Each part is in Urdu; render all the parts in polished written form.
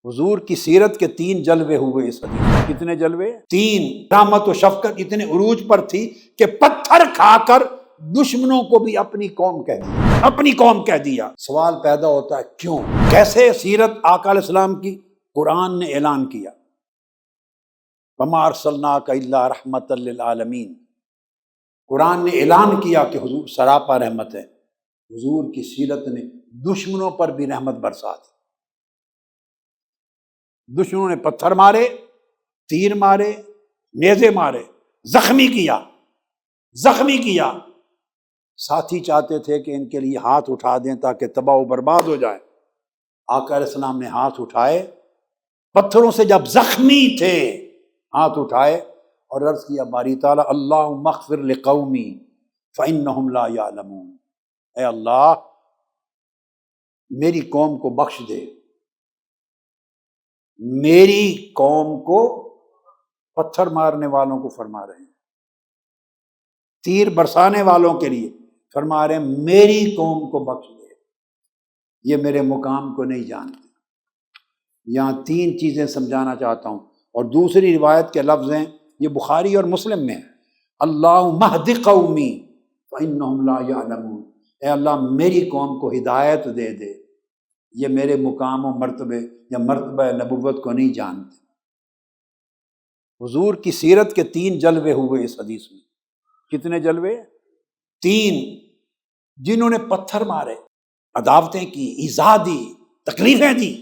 حضور کی سیرت کے 3 جلوے ہوئے اس حدیث میں۔ کتنے جلوے؟ 3۔ رحمت و شفقت اتنے عروج پر تھی کہ پتھر کھا کر دشمنوں کو بھی اپنی قوم کہہ دیا، اپنی قوم کہہ دیا۔ سوال پیدا ہوتا ہے کیوں؟ کیسے سیرت آقا علیہ السلام کی قرآن نے اعلان کیا، وَمَا أَرْسَلْنَاكَ إِلَّا رَحْمَةً لِلْعَالَمِينَ۔ قرآن نے اعلان کیا کہ حضور سراپا رحمت ہے۔ حضور کی سیرت نے دشمنوں پر بھی رحمت برسا دی۔ دشمنوں نے پتھر مارے، تیر مارے، نیزے مارے، زخمی کیا۔ ساتھی چاہتے تھے کہ ان کے لیے ہاتھ اٹھا دیں تاکہ تباہ و برباد ہو جائے۔ آقا علیہ السلام نے ہاتھ اٹھائے، پتھروں سے جب زخمی تھے ہاتھ اٹھائے اور عرض کیا باری تعالیٰ اللہم اغفر لقومی فإنہم لا یعلمون، اے اللہ میری قوم کو بخش دے۔ میری قوم کو پتھر مارنے والوں کو فرما رہے ہیں، تیر برسانے والوں کے لیے فرما رہے ہیں میری قوم کو بخش دے، یہ میرے مقام کو نہیں جانتے۔ یہاں 3 چیزیں سمجھانا چاہتا ہوں، اور دوسری روایت کے لفظ ہیں، یہ بخاری اور مسلم میں ہے، اللہم اہد قومی فإنہم لا یعلمون، اے اللہ میری قوم کو ہدایت دے دے، یہ میرے مقام و مرتبے یا مرتبہ نبوت کو نہیں جانتے۔ حضور کی سیرت کے 3 جلوے ہوئے اس حدیث میں۔ کتنے جلوے؟ 3۔ جنہوں نے پتھر مارے، عداوتیں کی، ایذا دی، تکلیفیں دی،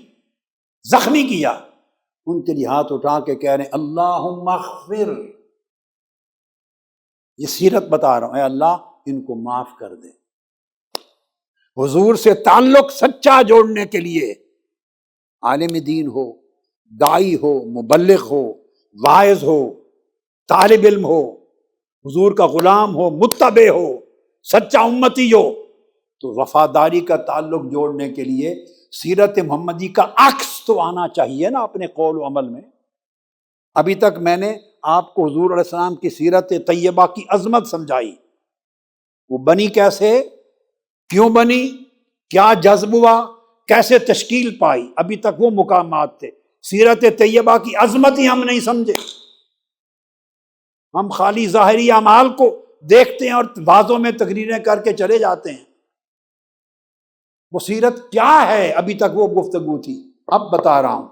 زخمی کیا، ان کے لیے ہاتھ اٹھا کے کہہ رہے ہیں اللہم اغفر، یہ سیرت بتا رہا ہوں، اے اللہ ان کو معاف کر دے۔ حضور سے تعلق سچا جوڑنے کے لیے عالم دین ہو، داعی ہو، مبلغ ہو، واعظ ہو، طالب علم ہو، حضور کا غلام ہو، متبع ہو، سچا امتی ہو، تو وفاداری کا تعلق جوڑنے کے لیے سیرت محمدی کا عکس تو آنا چاہیے نا اپنے قول و عمل میں۔ ابھی تک میں نے آپ کو حضور علیہ السلام کی سیرت طیبہ کی عظمت سمجھائی، وہ بنی کیسے، کیوں بنی، کیا جذب ہوا، کیسے تشکیل پائی، ابھی تک وہ مقامات تھے۔ سیرت طیبہ کی عظمت ہی ہم نہیں سمجھے، ہم خالی ظاہری اعمال کو دیکھتے ہیں اور وعظوں میں تقریریں کر کے چلے جاتے ہیں۔ وہ سیرت کیا ہے ابھی تک وہ گفتگو تھی، اب بتا رہا ہوں۔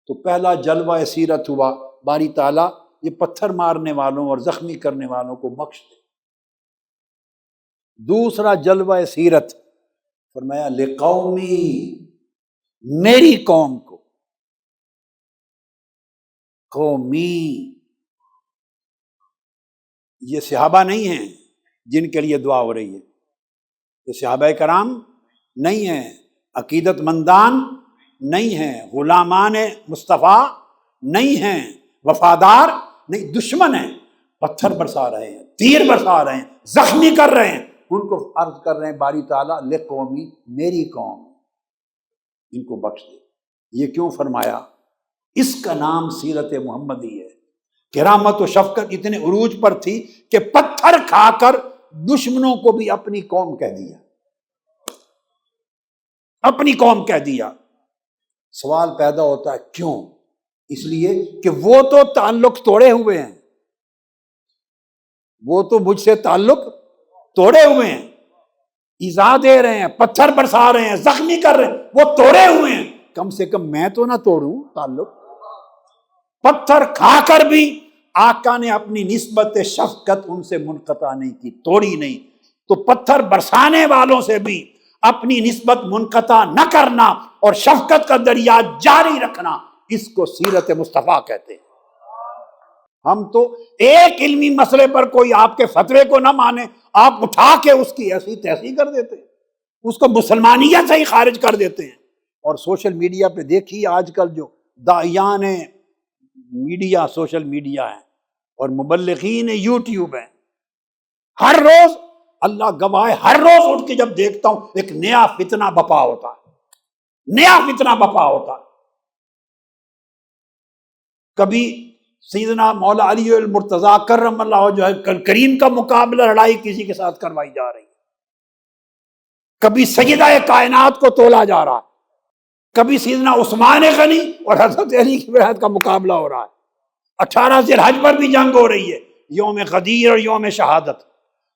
تو پہلا جلوہ سیرت ہوا باری تعالیٰ یہ پتھر مارنے والوں اور زخمی کرنے والوں کو بخش دے۔ دوسرا جلوہ سیرت فرمایا لقومی، میری قوم کو۔ قومی، یہ صحابہ نہیں ہیں جن کے لیے دعا ہو رہی ہے، یہ صحابہ کرام نہیں ہیں، عقیدت مندان نہیں ہیں، غلامان مصطفیٰ نہیں ہیں، وفادار نہیں، دشمن ہیں، پتھر برسا رہے ہیں، تیر برسا رہے ہیں، زخمی کر رہے ہیں، ان کو عرض کر رہے ہیں باری تعالیٰ لقومی، میری قوم، ان کو بخش دے۔ یہ کیوں فرمایا؟ اس کا نام سیرت محمدی ہے کہ رحمت و شفقت اتنے عروج پر تھی کہ پتھر کھا کر دشمنوں کو بھی اپنی قوم کہہ دیا، اپنی قوم کہہ دیا۔ سوال پیدا ہوتا ہے کیوں؟ اس لیے کہ وہ تو تعلق توڑے ہوئے ہیں، وہ تو مجھ سے تعلق توڑے ہوئے ہیں، ایذا دے رہے ہیں، پتھر برسا رہے ہیں، زخمی کر رہے ہیں، وہ توڑے ہوئے ہیں، کم سے کم میں تو نہ توڑوں تعلق۔ پتھر کھا کر بھی آقا نے اپنی نسبت شفقت ان سے منقطع نہیں کی، توڑی نہیں، تو پتھر برسانے والوں سے بھی اپنی نسبت منقطع نہ کرنا اور شفقت کا دریا جاری رکھنا، اس کو سیرت مصطفیٰ کہتے ہیں۔ ہم تو ایک علمی مسئلے پر کوئی آپ کے فتوے کو نہ مانے، آپ اٹھا کے اس کی ایسی تحصیل کر دیتے ہیں، اس کو مسلمانیت سے ہی خارج کر دیتے ہیں۔ اور سوشل میڈیا پہ دیکھیے آج کل جو داعیان میڈیا، سوشل میڈیا ہے، اور مبلغین یوٹیوب ہیں، ہر روز اللہ گواہ ہے، ہر روز اٹھ کے جب دیکھتا ہوں ایک نیا فتنہ بپا ہوتا ہے، نیا فتنہ بپا ہوتا ہے۔ کبھی سیدنا مولا علی المرتضیٰ کرم اللہ وجہہ کریم کا مقابلہ لڑائی کسی کے ساتھ کروائی جا رہی ہے، کبھی سیدہ کائنات کو تولا جا رہا ہے، کبھی سیدنا عثمان غنی اور حضرت علی کی بیعت کا مقابلہ ہو رہا ہے، 18 ذی الحج پر بھی جنگ ہو رہی ہے، یوم غدیر اور یوم شہادت،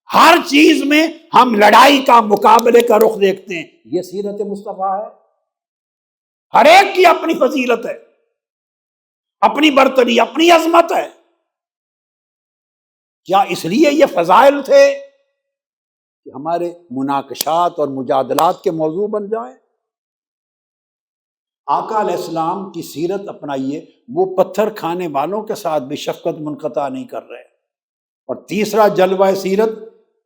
ہر چیز میں ہم لڑائی کا، مقابلے کا رخ دیکھتے ہیں۔ یہ سیرت مصطفیٰ ہے۔ ہر ایک کی اپنی فضیلت ہے، اپنی برتری، اپنی عظمت ہے۔ کیا اس لیے یہ فضائل تھے کہ ہمارے مناقشات اور مجادلات کے موضوع بن جائیں؟ آقا علیہ السلام کی سیرت اپنائیے، وہ پتھر کھانے والوں کے ساتھ بھی شفقت منقطع نہیں کر رہے۔ اور تیسرا جلوہ سیرت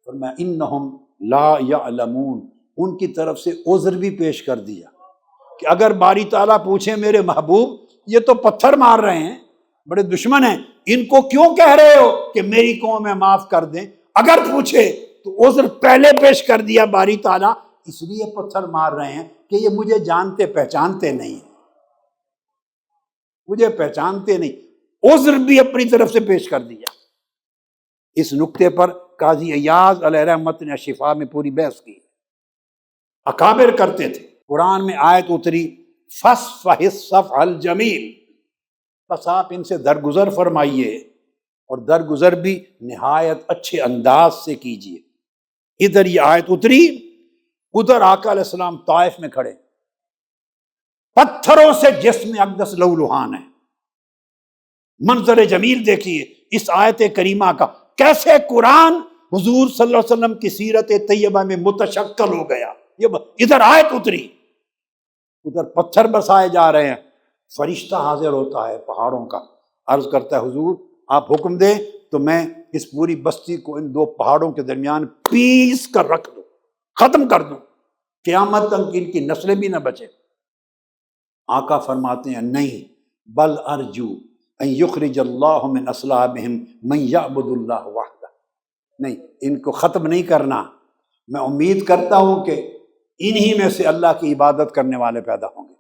فرمایا انہم لا یعلمون، ان کی طرف سے عذر بھی پیش کر دیا کہ اگر باری تعالیٰ پوچھیں میرے محبوب یہ تو پتھر مار رہے ہیں، بڑے دشمن ہیں، ان کو کیوں کہہ رہے ہو کہ میری قوم ہے معاف کر دیں؟ اگر پوچھے تو عذر پہلے پیش کر دیا باری تعالیٰ، اس لیے پتھر مار رہے ہیں کہ یہ مجھے جانتے پہچانتے نہیں، مجھے پہچانتے نہیں، عذر بھی اپنی طرف سے پیش کر دیا۔ اس نقطے پر قاضی ایاز علیہ رحمت نے شفا میں پوری بحث کی۔ اکابر کرتے تھے، قرآن میں آیت اتری فَاصْفَحِ الصَّفْحَ الْجَمِيلَ، بس آپ ان سے درگزر فرمائیے، اور درگزر بھی نہایت اچھے انداز سے کیجیے۔ ادھر یہ آیت اتری، ادھر آقا علیہ السلام طائف میں کھڑے، پتھروں سے جسم اقدس لہولہان ہے۔ منظر جمیل دیکھیے اس آیت کریمہ کا، کیسے قرآن حضور صلی اللہ علیہ وسلم کی سیرت طیبہ میں متشکل ہو گیا۔ یہ ادھر آیت اتری، ادھر پتھر برسائے جا رہے ہیں، فرشتہ حاضر ہوتا ہے پہاڑوں کا، عرض کرتا ہے حضور آپ حکم دیں تو میں اس پوری بستی کو ان دو پہاڑوں کے درمیان پیس کر رکھ دوں، ختم کر دوں، قیامت تک ان کی نسلیں بھی نہ بچے۔ آقا فرماتے ہیں نہیں، بل ارجو ان یخرج اللہ من اصلابہم من یعبد اللہ وحدہ، نہیں ان کو ختم نہیں کرنا، میں امید کرتا ہوں کہ انہی میں سے اللہ کی عبادت کرنے والے پیدا ہوں گے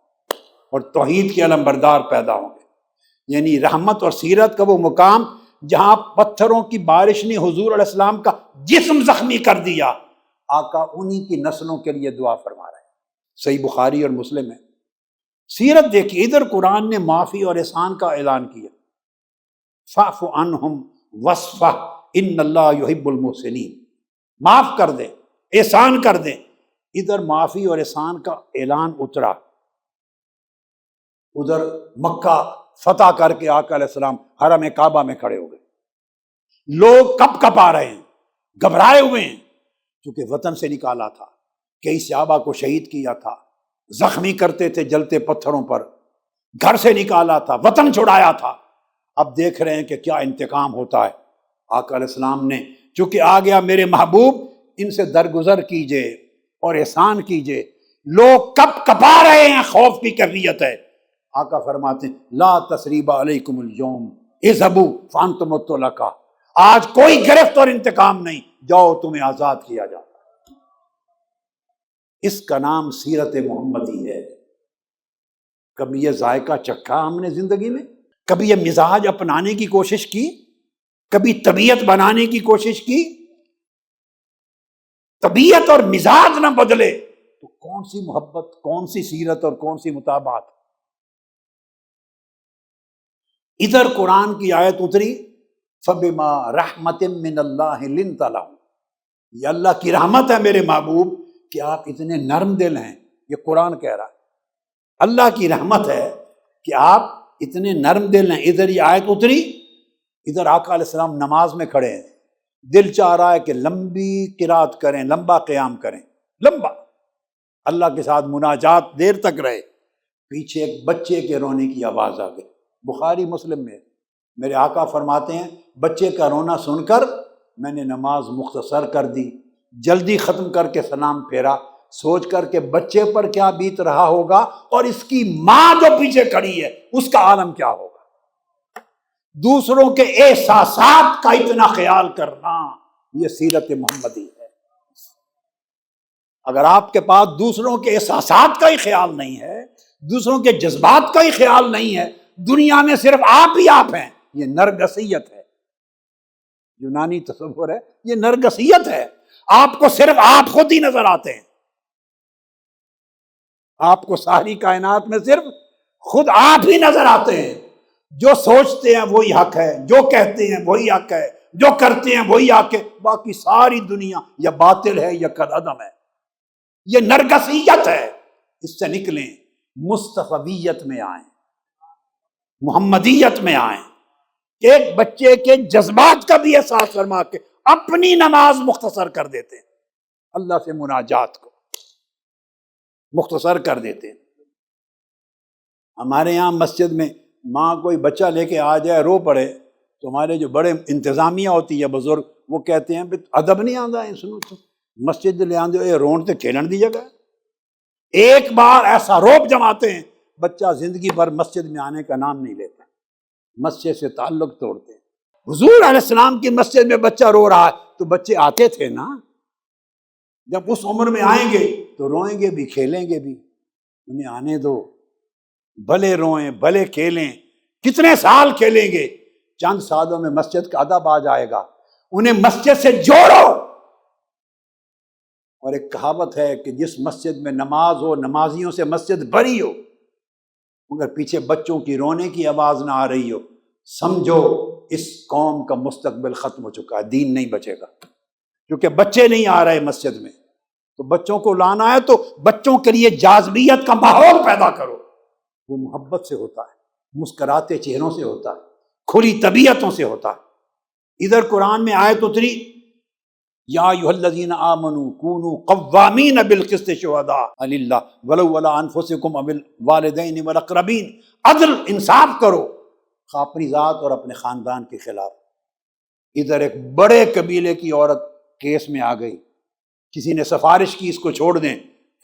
اور توحید کے علم بردار پیدا ہوں گے۔ یعنی رحمت اور سیرت کا وہ مقام جہاں پتھروں کی بارش نے حضور علیہ السلام کا جسم زخمی کر دیا، آقا انہی کی نسلوں کے لیے دعا فرما رہے ہیں۔ صحیح بخاری اور مسلم ہے۔ سیرت دیکھیے، ادھر قرآن نے معافی اور احسان کا اعلان کیا، فاعف عنہم واصفح ان اللہ یحب المحسنین، معاف کر دے، احسان کر دے۔ ادھر معافی اور احسان کا اعلان اترا، ادھر مکہ فتح کر کے آقا علیہ السلام حرم کعبہ میں کھڑے ہو گئے، لوگ کپ کپ آ رہے ہیں، گھبرائے ہوئے ہیں، کیونکہ وطن سے نکالا تھا، کئی صحابہ کو شہید کیا تھا، زخمی کرتے تھے جلتے پتھروں پر، گھر سے نکالا تھا، وطن چھڑایا تھا، اب دیکھ رہے ہیں کہ کیا انتقام ہوتا ہے۔ آقا علیہ السلام نے چونکہ آ گیا میرے محبوب، ان سے درگزر کیجئے اور احسان کیجئے، لوگ کپ کپا رہے ہیں، خوف کی کیفیت ہے۔ آقا فرماتے ہیں لا تثریب علیکم اليوم اذهبوا فانتم الطلقاء، آج کوئی گرفت اور انتقام نہیں، جاؤ تمہیں آزاد کیا جاتا ہے۔ اس کا نام سیرت محمدی ہے۔ کبھی یہ ذائقہ چکھا ہم نے زندگی میں؟ کبھی یہ مزاج اپنانے کی کوشش کی؟ کبھی طبیعت بنانے کی کوشش کی؟ طبیعت اور مزاج نہ بدلے تو کون سی محبت، کون سی سیرت اور کون سی مطابعت؟ ادھر قرآن کی آیت اتری فَبِمَا رَحْمَةٍ مِّنَ اللَّهِ لِنْتَ لَهُمْ، یہ اللہ کی رحمت ہے میرے محبوب کہ آپ اتنے نرم دل ہیں۔ یہ قرآن کہہ رہا ہے، اللہ کی رحمت ہے کہ آپ اتنے نرم دل ہیں۔ ادھر یہ آیت اتری، ادھر آقا علیہ السلام نماز میں کھڑے ہیں، دل چاہ رہا ہے کہ لمبی قرات کریں، لمبا قیام کریں، لمبا اللہ کے ساتھ مناجات دیر تک رہے، پیچھے ایک بچے کے رونے کی آواز آ گئی۔ بخاری مسلم میں میرے آقا فرماتے ہیں بچے کا رونا سن کر میں نے نماز مختصر کر دی، جلدی ختم کر کے سلام پھیرا، سوچ کر کے بچے پر کیا بیت رہا ہوگا اور اس کی ماں جو پیچھے کھڑی ہے اس کا عالم کیا ہوگا۔ دوسروں کے احساسات کا اتنا خیال کرنا، یہ سیرت محمدی ہے۔ اگر آپ کے پاس دوسروں کے احساسات کا ہی خیال نہیں ہے، دوسروں کے جذبات کا ہی خیال نہیں ہے، دنیا میں صرف آپ ہی آپ ہیں، یہ نرگسیت ہے۔ یونانی تصور ہے، یہ نرگسیت ہے، آپ کو صرف آپ خود ہی نظر آتے ہیں۔ آپ کو ساری کائنات میں صرف خود آپ ہی نظر آتے ہیں. جو سوچتے ہیں وہی حق ہے، جو کہتے ہیں وہی حق ہے، جو کرتے ہیں وہی حق ہے. باقی ساری دنیا یا باطل ہے یا قدم ہے. یہ نرگسیت ہے. اس سے نکلیں، مصطفیت میں آئیں، محمدیت میں آئیں. ایک بچے کے جذبات کا بھی احساس فرما کے اپنی نماز مختصر کر دیتے ہیں، اللہ سے مناجات کو مختصر کر دیتے ہیں. ہمارے یہاں مسجد میں ماں کوئی بچہ لے کے آ جائے رو پڑے تو ہمارے جو بڑے انتظامیہ ہوتی ہے بزرگ، وہ کہتے ہیں ادب نہیں آتا ہے، سنو تو مسجد لے آندے اے رون تے کھیلن دی جگہ. ایک بار ایسا روب جماتے ہیں بچہ زندگی بھر مسجد میں آنے کا نام نہیں لیتا، مسجد سے تعلق توڑتے ہیں. حضور علیہ السلام کی مسجد میں بچہ رو رہا ہے تو بچے آتے تھے نا. جب اس عمر میں آئیں گے تو روئیں گے بھی کھیلیں گے بھی. انہیں آنے دو، بھلے روئیں بھلے کھیلیں. کتنے سال کھیلیں گے؟ چند سالوں میں مسجد کا ادب آ جائے گا. انہیں مسجد سے جوڑو. اور ایک کہاوت ہے کہ جس مسجد میں نماز ہو، نمازیوں سے مسجد بھری ہو، مگر پیچھے بچوں کی رونے کی آواز نہ آ رہی ہو، سمجھو اس قوم کا مستقبل ختم ہو چکا ہے، دین نہیں بچے گا. کیونکہ بچے نہیں آ رہے مسجد میں. تو بچوں کو لانا ہے تو بچوں کے لیے جاذبیت کا ماحول پیدا کرو. وہ محبت سے ہوتا ہے، مسکراتے چہروں سے ہوتا ہے، کھلی طبیعتوں سے ہوتا ہے. ادھر قرآن میں آیت اتری، یا ایھا الذین آمنوا کونوا قوامین بالقسط شہداء للہ ولو علی انفسکم او الوالدین والاقربین. عدل انصاف کرو، خواہ اپنی ذات اور اپنے خاندان کے خلاف. ادھر ایک بڑے قبیلے کی عورت کیس میں آ گئی، کسی نے سفارش کی اس کو چھوڑ دیں.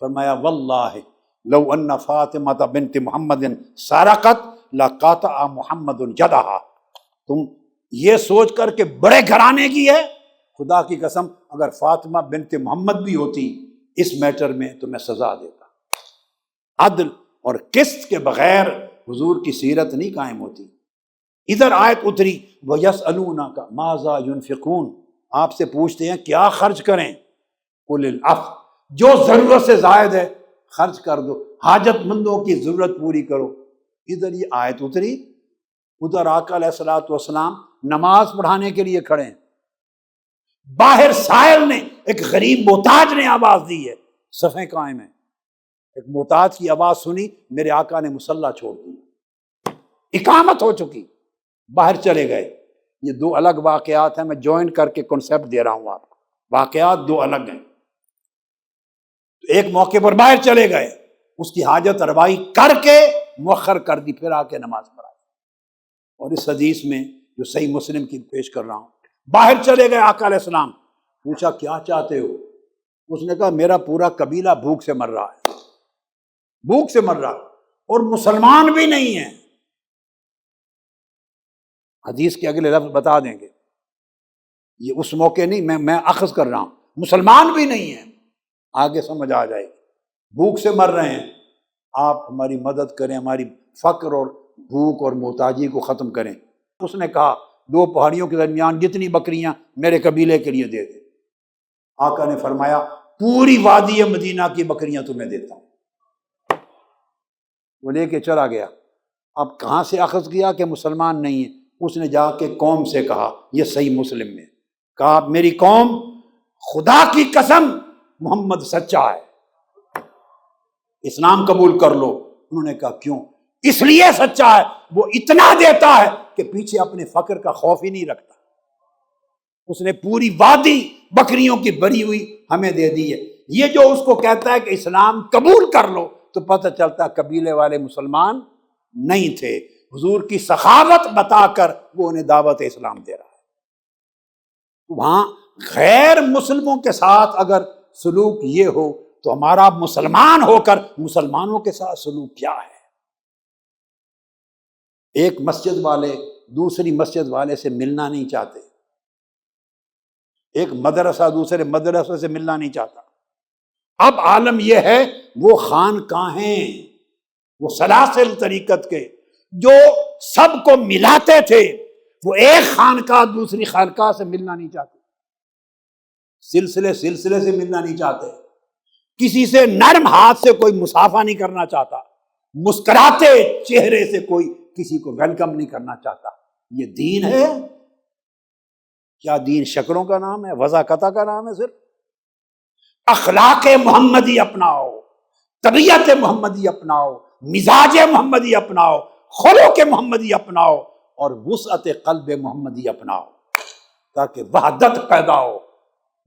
فرمایا واللہ لو ان فاطمہ بنت محمد سرقت لقطع محمد یدہا. تم یہ سوچ کر کہ بڑے گھرانے کی ہے، خدا کی قسم اگر فاطمہ بنت محمد بھی ہوتی اس میٹر میں تو میں سزا دیتا. عدل اور قسط کے بغیر حضور کی سیرت نہیں قائم ہوتی. ادھر آیت اتری وَيَسْأَلُونَكَ مَاذَا يُنْفِقُونَ. آپ سے پوچھتے ہیں کیا خرچ کریں. قُلِ الْعَفْوَ. جو ضرورت سے زائد ہے خرچ کر دو، حاجت مندوں کی ضرورت پوری کرو. ادھر یہ آیت اتری، ادھر آقا علیہ الصلوۃ والسلام نماز پڑھانے کے لیے کھڑے ہیں. باہر سائل نے، ایک غریب محتاج نے آواز دی ہے، صفیں قائم ہیں. ایک محتاج کی آواز سنی، میرے آقا نے مصلی چھوڑ دی، اقامت ہو چکی، باہر چلے گئے. یہ دو الگ واقعات ہیں، میں جوائن کر کے کنسیپٹ دے رہا ہوں آپ کو. واقعات دو الگ ہیں. ایک موقع پر باہر چلے گئے، اس کی حاجت روائی کر کے مؤخر کر دی، پھر آ کے نماز پڑھائی. اور اس حدیث میں جو صحیح مسلم کی پیش کر رہا ہوں، باہر چلے گئے آقا علیہ السلام. پوچھا کیا چاہتے ہو؟ اس نے کہا میرا پورا قبیلہ بھوک سے مر رہا ہے، بھوک سے مر رہا ہے، اور مسلمان بھی نہیں ہیں. حدیث کے اگلے لفظ بتا دیں گے، یہ اس موقع نہیں، میں اخذ کر رہا ہوں. مسلمان بھی نہیں ہیں، آگے سمجھ آ جائے گی. بھوک سے مر رہے ہیں، آپ ہماری مدد کریں، ہماری فقر اور بھوک اور محتاجی کو ختم کریں. اس نے کہا دو پہاڑیوں کے درمیان جتنی بکریاں میرے قبیلے کے لیے دے دے. آقا نے فرمایا پوری وادی مدینہ کی بکریاں تمہیں دیتا ہوں. وہ لے کے چلا گیا. اب کہاں سے اخذ کیا کہ مسلمان نہیں ہے؟ اس نے جا کے قوم سے کہا، یہ صحیح مسلم میں کہا میری قوم خدا کی قسم محمد سچا ہے، اسلام قبول کر لو. انہوں نے کہا کیوں؟ اس لیے سچا ہے، وہ اتنا دیتا ہے کہ پیچھے اپنے فقر کا خوف ہی نہیں رکھتا. اس نے پوری وادی بکریوں کی بری ہوئی ہمیں دے دی ہے. یہ جو اس کو کہتا ہے کہ اسلام قبول کر لو تو پتہ چلتا قبیلے والے مسلمان نہیں تھے. حضور کی سخاوت بتا کر وہ انہیں دعوت اسلام دے رہا ہے. وہاں غیر مسلموں کے ساتھ اگر سلوک یہ ہو تو ہمارا مسلمان ہو کر مسلمانوں کے ساتھ سلوک کیا ہے؟ ایک مسجد والے دوسری مسجد والے سے ملنا نہیں چاہتے، ایک مدرسہ دوسرے مدرسے سے ملنا نہیں چاہتا. اب عالم یہ ہے وہ خانقاہیں، وہ سلاسل طریقت کے جو سب کو ملاتے تھے، وہ ایک خانقاہ دوسری خانقاہ سے ملنا نہیں چاہتے، سلسلے سے ملنا نہیں چاہتے. کسی سے نرم ہاتھ سے کوئی مصافحہ نہیں کرنا چاہتا، مسکراتے چہرے سے کوئی کسی کو ویلکم نہیں کرنا چاہتا۔ یہ دین ہے کیا؟ دین شکلوں کا نام ہے، وضاقتہ کا نام ہے؟ صرف اخلاق محمدی اپناؤ، طبیعت محمدی اپناؤ، مزاج محمدی اپناؤ، خلق محمدی اپناؤ، اور وسعت قلب محمدی اپناؤ، تاکہ وحدت پیدا ہو،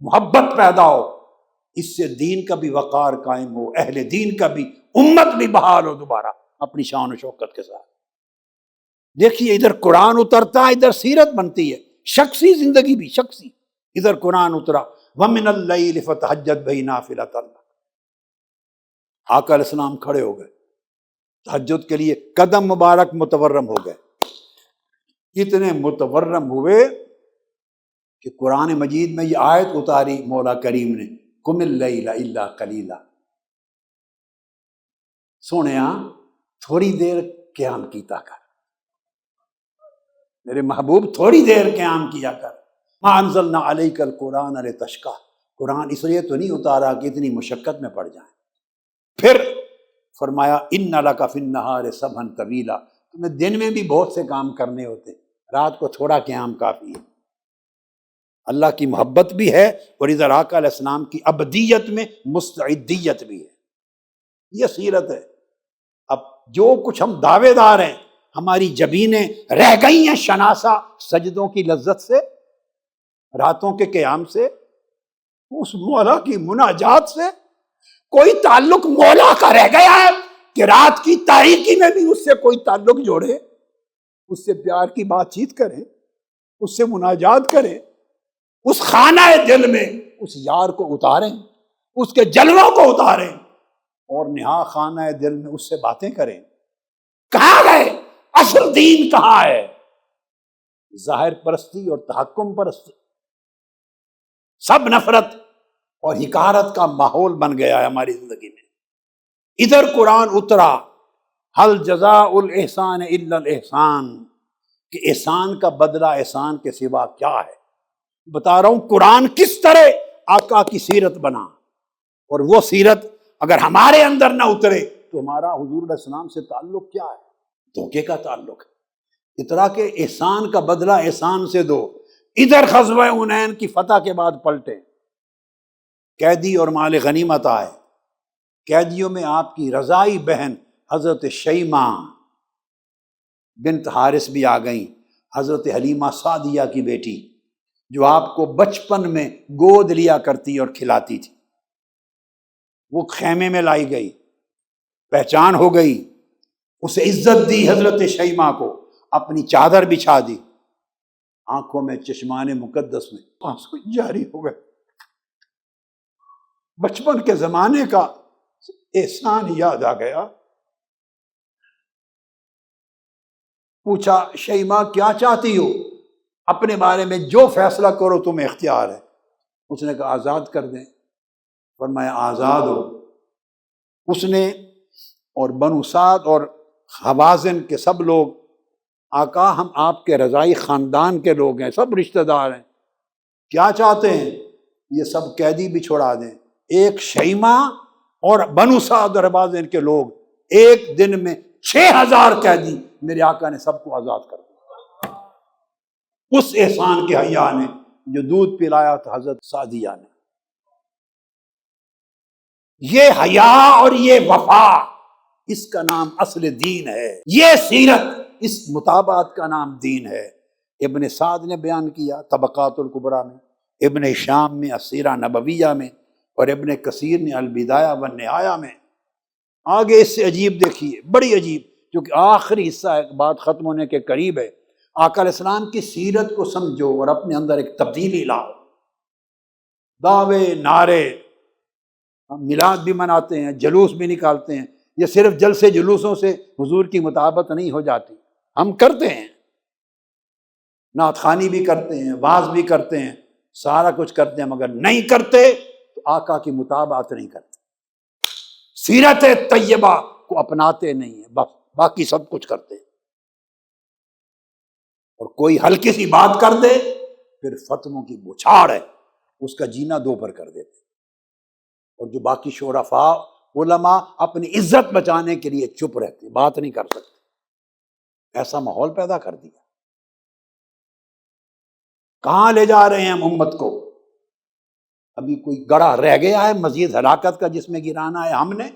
محبت پیدا ہو۔ اس سے دین کا بھی وقار قائم ہو، اہل دین کا بھی، امت بھی بحال ہو دوبارہ اپنی شان و شوکت کے ساتھ۔ دیکھیے ادھر قرآن اترتا، ادھر سیرت بنتی ہے، شخصی زندگی بھی شخصی۔ ادھر قرآن اترا وَمِنَ اللَّيْلِ فَتَهَجَّدْ بِهِ نَافِلَةً لَكَ، آقا علیہ السلام کھڑے ہو گئے تہجد کے لیے، قدم مبارک متورم ہو گئے، اتنے متورم ہوئے کہ قرآن مجید میں یہ آیت اتاری مولا کریم نے، قُمِ اللَّيْلَ إِلَّا قَلِيلًا، سونیا تھوڑی دیر قیام کیتا کر، میرے محبوب تھوڑی دیر قیام کیا کر۔ مَا أَنزَلْنَا عَلَيْكَ الْقُرْآنَ لِتَشْقَىٰ، قرآن اس لیے تو نہیں اتارا کہ اتنی مشقت میں پڑ جائیں۔ پھر فرمایا إِنَّ لَكَ فِي النَّهَارِ سَبْحًا طَوِيلًا، تمہیں دن میں بھی بہت سے کام کرنے ہوتے، رات کو تھوڑا قیام کافی ہے۔ اللہ کی محبت بھی ہے، اور ادھر آقا علیہ السلام کی ابدیت میں مستعدیت بھی ہے۔ یہ سیرت ہے۔ اب جو کچھ ہم دعوے دار ہیں، ہماری جبینیں رہ گئی ہیں شناسا سجدوں کی لذت سے، راتوں کے قیام سے، اس مولا کی مناجات سے۔ کوئی تعلق مولا کا رہ گیا ہے کہ رات کی تاریکی میں بھی اس سے کوئی تعلق جوڑے، اس سے پیار کی بات چیت کرے، اس سے مناجات کرے، اس خانہ دل میں اس یار کو اتاریں، اس کے جلووں کو اتاریں، اور نہا خانہ دل میں اس سے باتیں کریں۔ کہاں گئے؟ اصل دین کہاں ہے؟ ظاہر پرستی اور تحکم پرستی، سب نفرت اور حقارت کا ماحول بن گیا ہے ہماری زندگی میں۔ ادھر قرآن اترا حل جزاء الاحسان الا الاحسان، کہ احسان کا بدلہ احسان کے سوا کیا ہے۔ بتا رہا ہوں قرآن کس طرح آقا کی سیرت بنا، اور وہ سیرت اگر ہمارے اندر نہ اترے تو ہمارا حضور علیہ السلام سے تعلق کیا ہے؟ دھوکے کا تعلق ہے۔ اترا کہ احسان کا بدلہ احسان سے دو۔ ادھر غزوہ حنین کی فتح کے بعد پلٹے، قیدی اور مال غنیمت آئے، قیدیوں میں آپ کی رضائی بہن حضرت شیمہ بنت حارث بھی آ گئیں، حضرت حلیمہ سعدیہ کی بیٹی، جو آپ کو بچپن میں گود لیا کرتی اور کھلاتی تھی، وہ خیمے میں لائی گئی، پہچان ہو گئی، اسے عزت دی حضرت شیمہ کو، اپنی چادر بچھا دی، آنکھوں میں چشمان مقدس میں آنسو جاری ہو گئے، بچپن کے زمانے کا احسان یاد آ گیا۔ پوچھا شیمہ کیا چاہتی ہو؟ اپنے بارے میں جو فیصلہ کرو تمہیں اختیار ہے۔ اس نے کہا آزاد کر دیں۔ فرمایا آزاد ہو۔ اس نے اور بنو سعد اور حوازن کے سب لوگ، آقا ہم آپ کے رضائی خاندان کے لوگ ہیں، سب رشتہ دار ہیں، کیا چاہتے ہیں؟ یہ سب قیدی بھی چھوڑا دیں۔ ایک شیمہ اور بنو سعد اور حوازن کے لوگ، ایک دن میں 6000 قیدی میرے آقا نے سب کو آزاد کر دیا، اس احسان کے حیا نے جو دودھ پلایا تھا حضرت سعدیہ نے۔ یہ حیا اور یہ وفا، اس کا نام اصل دین ہے۔ یہ سیرت، اس مطابعت کا نام دین ہے۔ ابن سعد نے بیان کیا طبقات الکبریٰ میں، ابن شام میں السیرہ نبویہ میں، اور ابن کثیر نے البدایہ والنہایہ میں۔ آگے اس سے عجیب دیکھیے، بڑی عجیب، کیونکہ آخری حصہ ایک بات ختم ہونے کے قریب ہے۔ آقا علیہ السلام کی سیرت کو سمجھو اور اپنے اندر ایک تبدیلی لاؤ۔ دعوے نعرے، ہم میلاد بھی مناتے ہیں، جلوس بھی نکالتے ہیں، یہ صرف جلسے جلوسوں سے حضور کی مطابقت نہیں ہو جاتی، ہم کرتے ہیں، نعت خوانی بھی کرتے ہیں، واعظ بھی کرتے ہیں، سارا کچھ کرتے ہیں، مگر نہیں کرتے تو آقا کی مطابقت نہیں کرتے، سیرت طیبہ کو اپناتے نہیں ہیں، بس باقی سب کچھ کرتے ہیں۔ اور کوئی ہلکی سی بات کر دے پھر فتووں کی بچھاڑ ہے، اس کا جینا دو پر کر دیتے۔ اور جو باقی شرفاء علماء اپنی عزت بچانے کے لیے چپ رہتے، بات نہیں کر سکتے، ایسا ماحول پیدا کر دیا۔ کہاں لے جا رہے ہیں ہم امت کو؟ ابھی کوئی گڑھا رہ گیا ہے مزید ہلاکت کا جس میں گرانا ہے ہم نے؟